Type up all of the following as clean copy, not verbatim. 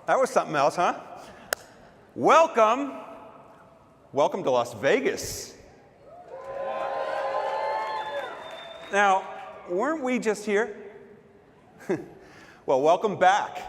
That was something else, huh? Welcome to Las Vegas. Now, weren't we just here? Well, welcome back.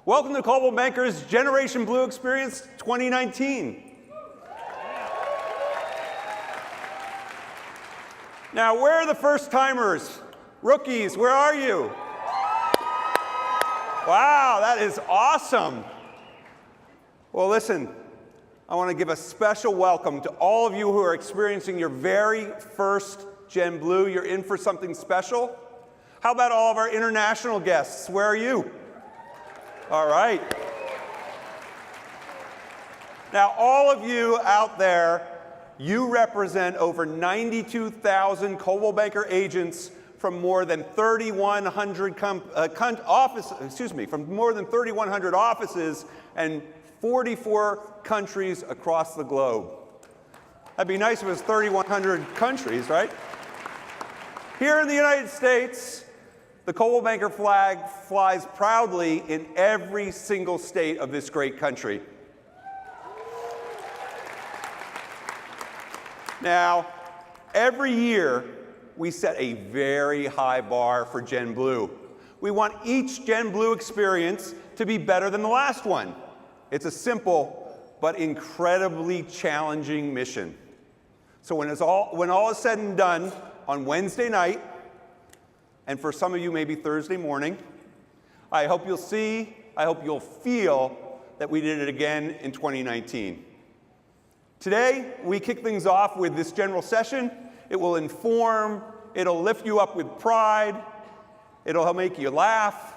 Welcome to Coldwell Banker's Generation Blue Experience 2019. Now, where are the first-timers? Rookies, where are you? Wow, that is awesome. Well, listen, I want to give a special welcome to all of you who are experiencing your very first Gen Blue. You're in for something special. How about all of our international guests? Where are you? All right. Now, all of you out there, you represent over 92,000 Coldwell Banker agents from more than 3,100 offices and 44 countries across the globe. That'd be nice if it was 3,100 countries, right? Here in the United States, the Coldwell Banker flag flies proudly in every single state of this great country. Now, every year, we set a very high bar for Gen Blue. We want each Gen Blue experience to be better than the last one. It's a simple but incredibly challenging mission. So when all is said and done on Wednesday night, and for some of you maybe Thursday morning, I hope you'll feel that we did it again in 2019. Today, we kick things off with this general session. It will inform, it'll lift you up with pride, it'll make you laugh,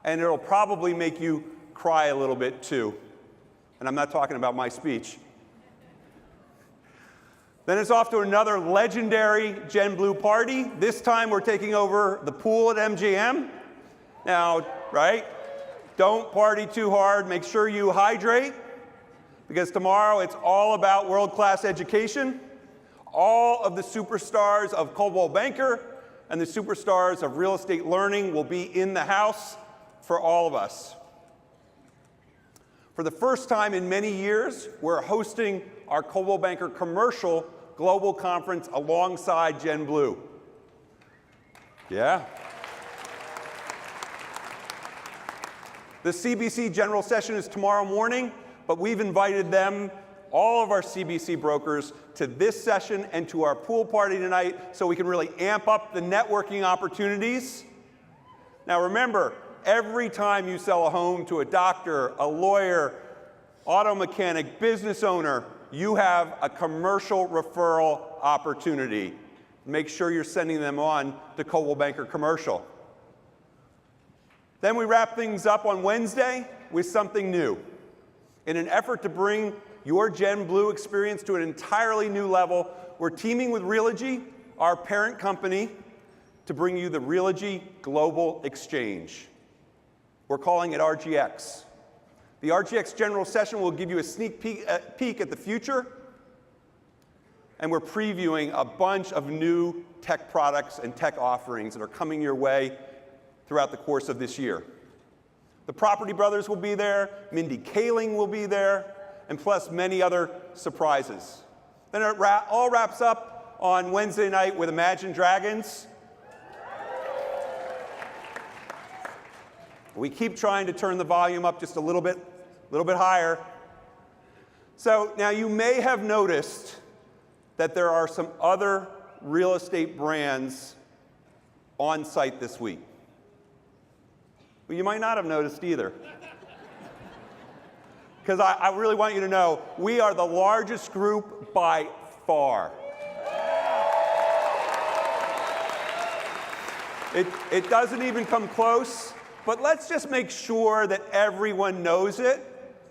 and it'll probably make you cry a little bit too. And I'm not talking about my speech. Then it's off to another legendary Gen Blue party. This time we're taking over the pool at MGM. Now, right? Don't party too hard. Make sure you hydrate, because tomorrow it's all about world-class education. All of the superstars of Coldwell Banker and the superstars of real estate learning will be in the house for all of us. For the first time in many years, we're hosting our Coldwell Banker Commercial Global Conference alongside Gen Blue. Yeah. The CBC General Session is tomorrow morning, but we've invited them, all of our CBC brokers, to this session and to our pool party tonight so we can really amp up the networking opportunities. Now remember, every time you sell a home to a doctor, a lawyer, auto mechanic, business owner, you have a commercial referral opportunity. Make sure you're sending them on to Coldwell Banker Commercial. Then we wrap things up on Wednesday with something new. In an effort to bring your Gen Blue experience to an entirely new level, we're teaming with Realogy, our parent company, to bring you the Realogy Global Exchange. We're calling it RGX. The RGX General Session will give you a sneak peek at the future, and we're previewing a bunch of new tech products and tech offerings that are coming your way throughout the course of this year. The Property Brothers will be there, Mindy Kaling will be there, and plus many other surprises. Then it all wraps up on Wednesday night with Imagine Dragons. We keep trying to turn the volume up just a little bit higher. So now you may have noticed that there are some other real estate brands on site this week. Well, you might not have noticed either. Because I really want you to know, we are the largest group by far. It doesn't even come close, but let's just make sure that everyone knows it.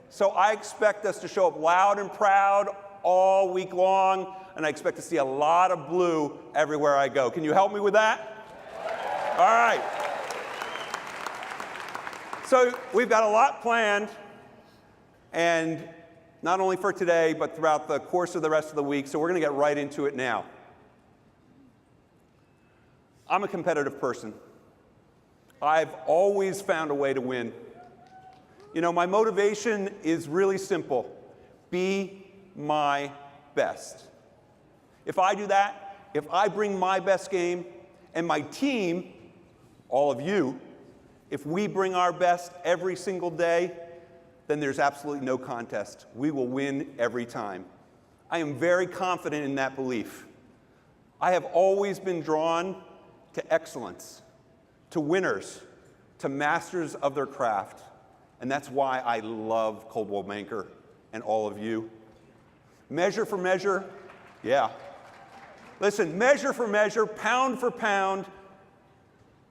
So I expect us to show up loud and proud all week long, and I expect to see a lot of blue everywhere I go. Can you help me with that? All right. So we've got a lot planned, and not only for today, but throughout the course of the rest of the week, so we're going to get right into it now. I'm a competitive person. I've always found a way to win. You know, my motivation is really simple. Be my best. If I do that, if I bring my best game, and my team, all of you, if we bring our best every single day, then there's absolutely no contest. We will win every time. I am very confident in that belief. I have always been drawn to excellence, to winners, to masters of their craft. And that's why I love Coldwell Banker and all of you. Measure for measure, yeah. Listen, measure for measure, pound for pound,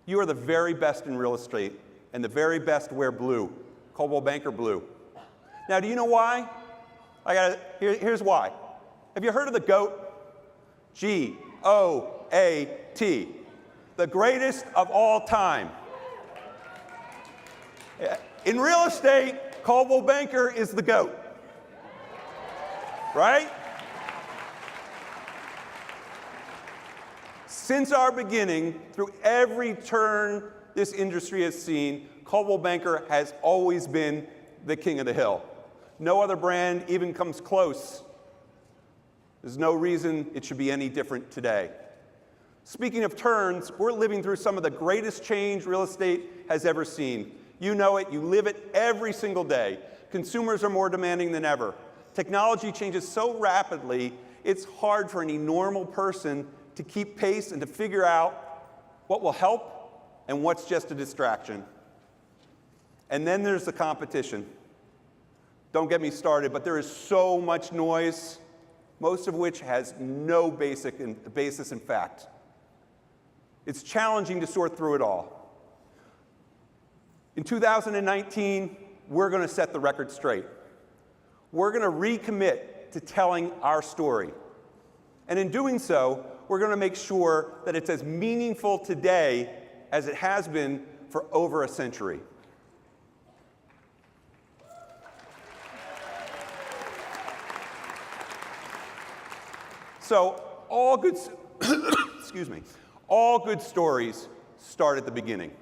you are the very best in real estate and the very best wear blue, Coldwell Banker blue. Now, do you know why? Here's why. Have you heard of the GOAT? G-O-A-T, the greatest of all time. In real estate, Coldwell Banker is the GOAT, right? Since our beginning, through every turn this industry has seen, Coldwell Banker has always been the king of the hill. No other brand even comes close. There's no reason it should be any different today. Speaking of turns, we're living through some of the greatest change real estate has ever seen. You know it, you live it every single day. Consumers are more demanding than ever. Technology changes so rapidly, it's hard for any normal person to keep pace and to figure out what will help and what's just a distraction. And then there's the competition. Don't get me started, but there is so much noise, most of which has no basis in fact. It's challenging to sort through it all. In 2019, we're going to set the record straight. We're going to recommit to telling our story. And in doing so, we're going to make sure that it's as meaningful today as it has been for over a century. So all good, excuse me, all good stories start at the beginning.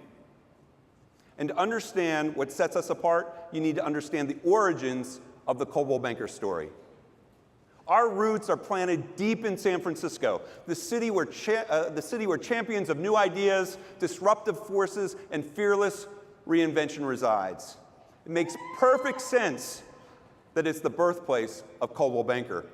And to understand what sets us apart, you need to understand the origins of the Coldwell Banker story. Our roots are planted deep in San Francisco, the city where champions of new ideas, disruptive forces, and fearless reinvention resides. It makes perfect sense that it's the birthplace of Coldwell Banker.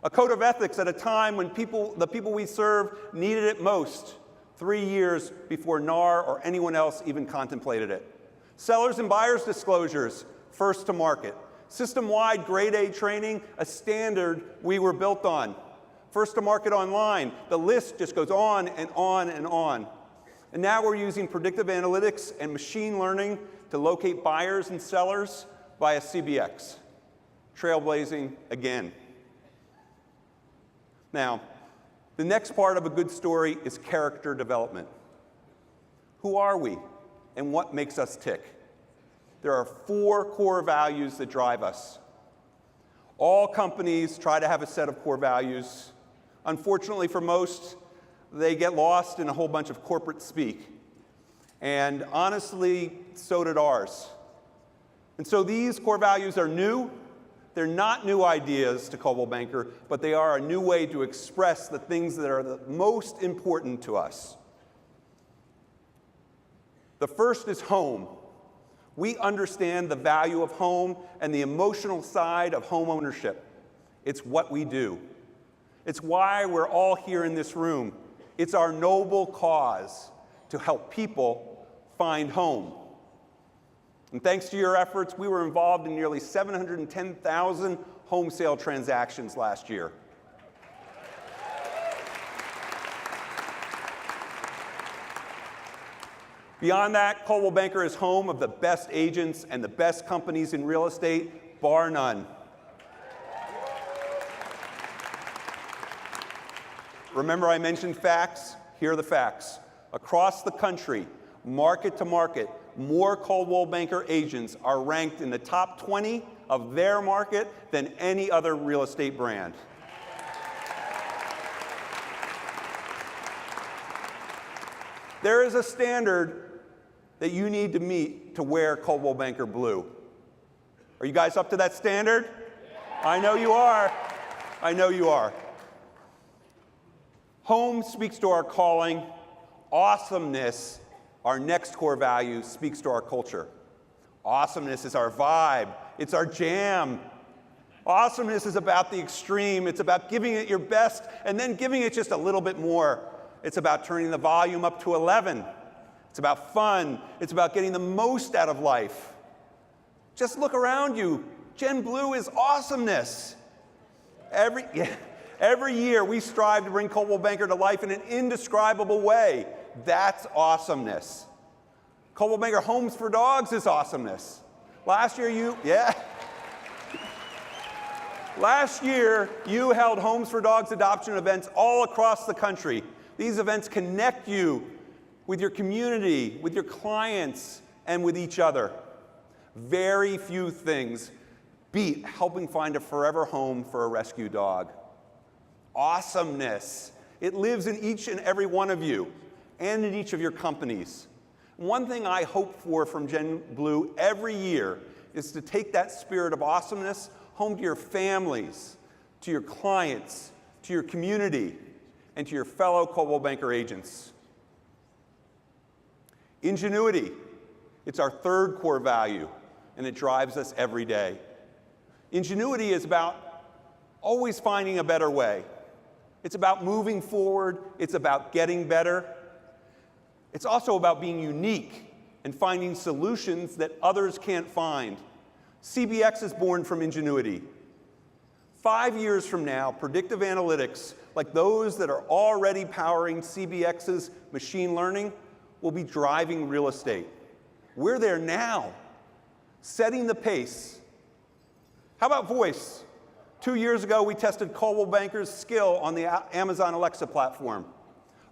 A code of ethics at a time when the people we serve needed it most, 3 years before NAR or anyone else even contemplated it. Sellers and buyers disclosures, first to market. System-wide grade A training, a standard we were built on. First to market online, the list just goes on and on and on. And now we're using predictive analytics and machine learning to locate buyers and sellers via CBX. Trailblazing again. Now, the next part of a good story is character development. Who are we and what makes us tick? There are 4 core values that drive us. All companies try to have a set of core values. Unfortunately for most, they get lost in a whole bunch of corporate speak. And honestly, so did ours. And so these core values are new. They're not new ideas to Coldwell Banker, but they are a new way to express the things that are the most important to us. The first is home. We understand the value of home and the emotional side of home ownership. It's what we do. It's why we're all here in this room. It's our noble cause to help people find home. And thanks to your efforts, we were involved in nearly 710,000 home sale transactions last year. Beyond that, Coldwell Banker is home of the best agents and the best companies in real estate, bar none. Remember I mentioned facts? Here are the facts. Across the country, market to market, more Coldwell Banker agents are ranked in the top 20 of their market than any other real estate brand. There is a standard that you need to meet to wear Coldwell Banker blue. Are you guys up to that standard? I know you are. I know you are. Home speaks to our calling. Awesomeness, our next core value, speaks to our culture. Awesomeness is our vibe. It's our jam. Awesomeness is about the extreme. It's about giving it your best and then giving it just a little bit more. It's about turning the volume up to 11. It's about fun. It's about getting the most out of life. Just look around you. Gen Blue is awesomeness. Every year we strive to bring Coldwell Banker to life in an indescribable way. That's awesomeness. Coldwell Banker Homes for Dogs is awesomeness. Last year you held Homes for Dogs adoption events all across the country. These events connect you with your community, with your clients, and with each other. Very few things beat helping find a forever home for a rescue dog. Awesomeness. It lives in each and every one of you and in each of your companies. One thing I hope for from Gen Blue every year is to take that spirit of awesomeness home to your families, to your clients, to your community, and to your fellow Coldwell Banker agents. Ingenuity. It's our third core value, and it drives us every day. Ingenuity is about always finding a better way. It's about moving forward. It's about getting better. It's also about being unique and finding solutions that others can't find. CBX is born from ingenuity. 5 years from now, predictive analytics, like those that are already powering CBX's machine learning, will be driving real estate. We're there now, setting the pace. How about voice? 2 years ago, we tested Coldwell Banker's skill on the Amazon Alexa platform.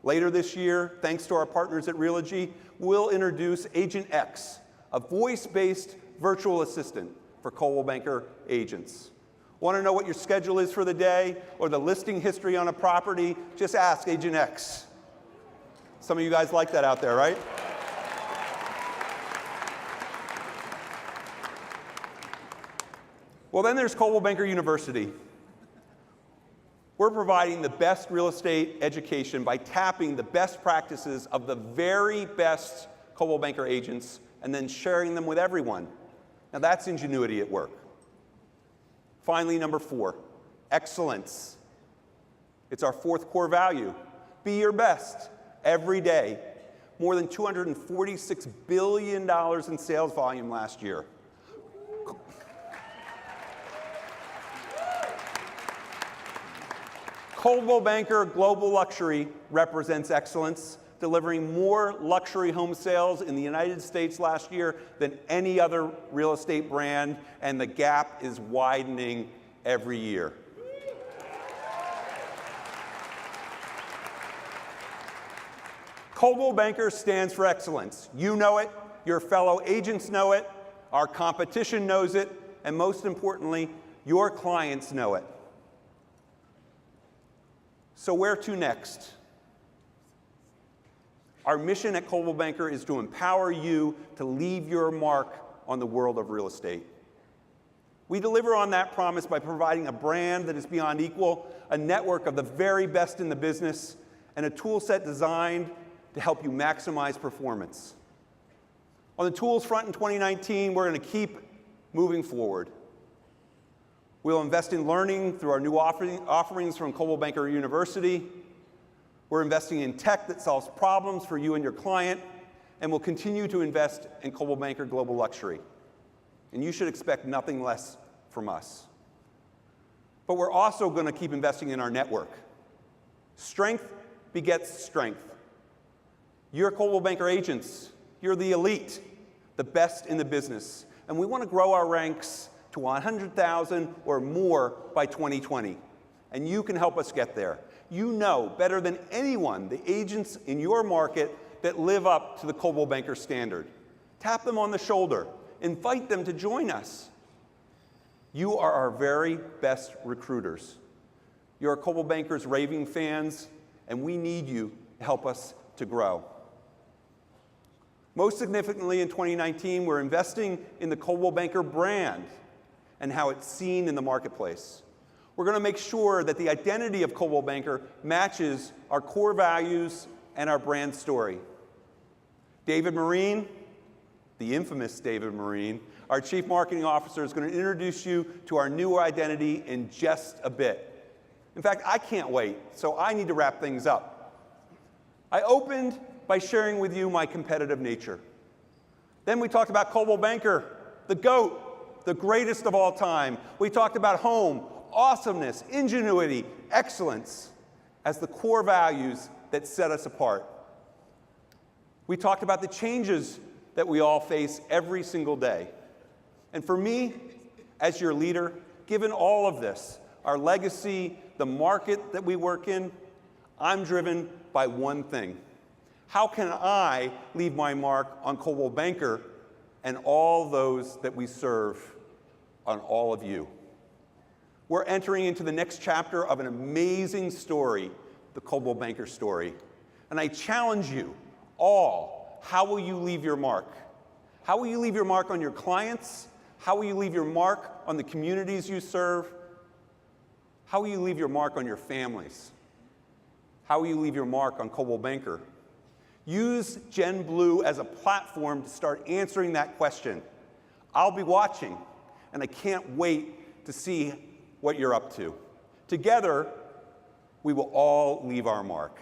Later this year, thanks to our partners at Realogy, we'll introduce Agent X, a voice-based virtual assistant for Coldwell Banker agents. Want to know what your schedule is for the day or the listing history on a property? Just ask Agent X. Some of you guys like that out there, right? Well, then there's Coldwell Banker University. We're providing the best real estate education by tapping the best practices of the very best Coldwell Banker agents and then sharing them with everyone. Now that's ingenuity at work. Finally, number 4, excellence. It's our fourth core value. Be your best every day. More than $246 billion in sales volume last year. Coldwell Banker Global Luxury represents excellence, delivering more luxury home sales in the United States last year than any other real estate brand, and the gap is widening every year. Coldwell Banker stands for excellence. You know it, your fellow agents know it, our competition knows it, and most importantly, your clients know it. So where to next? Our mission at Coldwell Banker is to empower you to leave your mark on the world of real estate. We deliver on that promise by providing a brand that is beyond equal, a network of the very best in the business, and a tool set designed to help you maximize performance. On the tools front in 2019, we're going to keep moving forward. We'll invest in learning through our new offerings from Coldwell Banker University. We're investing in tech that solves problems for you and your client, and we'll continue to invest in Coldwell Banker Global Luxury. And you should expect nothing less from us. But we're also going to keep investing in our network. Strength begets strength. You're Coldwell Banker agents. You're the elite, the best in the business. And we want to grow our ranks to 100,000 or more by 2020. And you can help us get there. You know better than anyone the agents in your market that live up to the Coldwell Banker standard. Tap them on the shoulder. Invite them to join us. You are our very best recruiters. You're Coldwell Banker's raving fans, and we need you to help us to grow. Most significantly in 2019, we're investing in the Coldwell Banker brand. and how it's seen in the marketplace. We're going to make sure that the identity of Coldwell Banker matches our core values and our brand story. David Marine, the infamous David Marine, our Chief Marketing Officer, is going to introduce you to our new identity in just a bit. In fact, I can't wait, so I need to wrap things up. I opened by sharing with you my competitive nature. Then we talked about Coldwell Banker, the GOAT, the greatest of all time. We talked about home, awesomeness, ingenuity, excellence as the core values that set us apart. We talked about the changes that we all face every single day. And for me, as your leader, given all of this, our legacy, the market that we work in, I'm driven by one thing. How can I leave my mark on Coldwell Banker and all those that we serve, on all of you? We're entering into the next chapter of an amazing story, the Coldwell Banker story. And I challenge you all, how will you leave your mark? How will you leave your mark on your clients? How will you leave your mark on the communities you serve? How will you leave your mark on your families? How will you leave your mark on Coldwell Banker? Use Gen Blue as a platform to start answering that question. I'll be watching, and I can't wait to see what you're up to. Together, we will all leave our mark.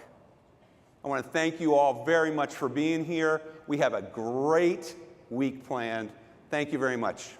I want to thank you all very much for being here. We have a great week planned. Thank you very much.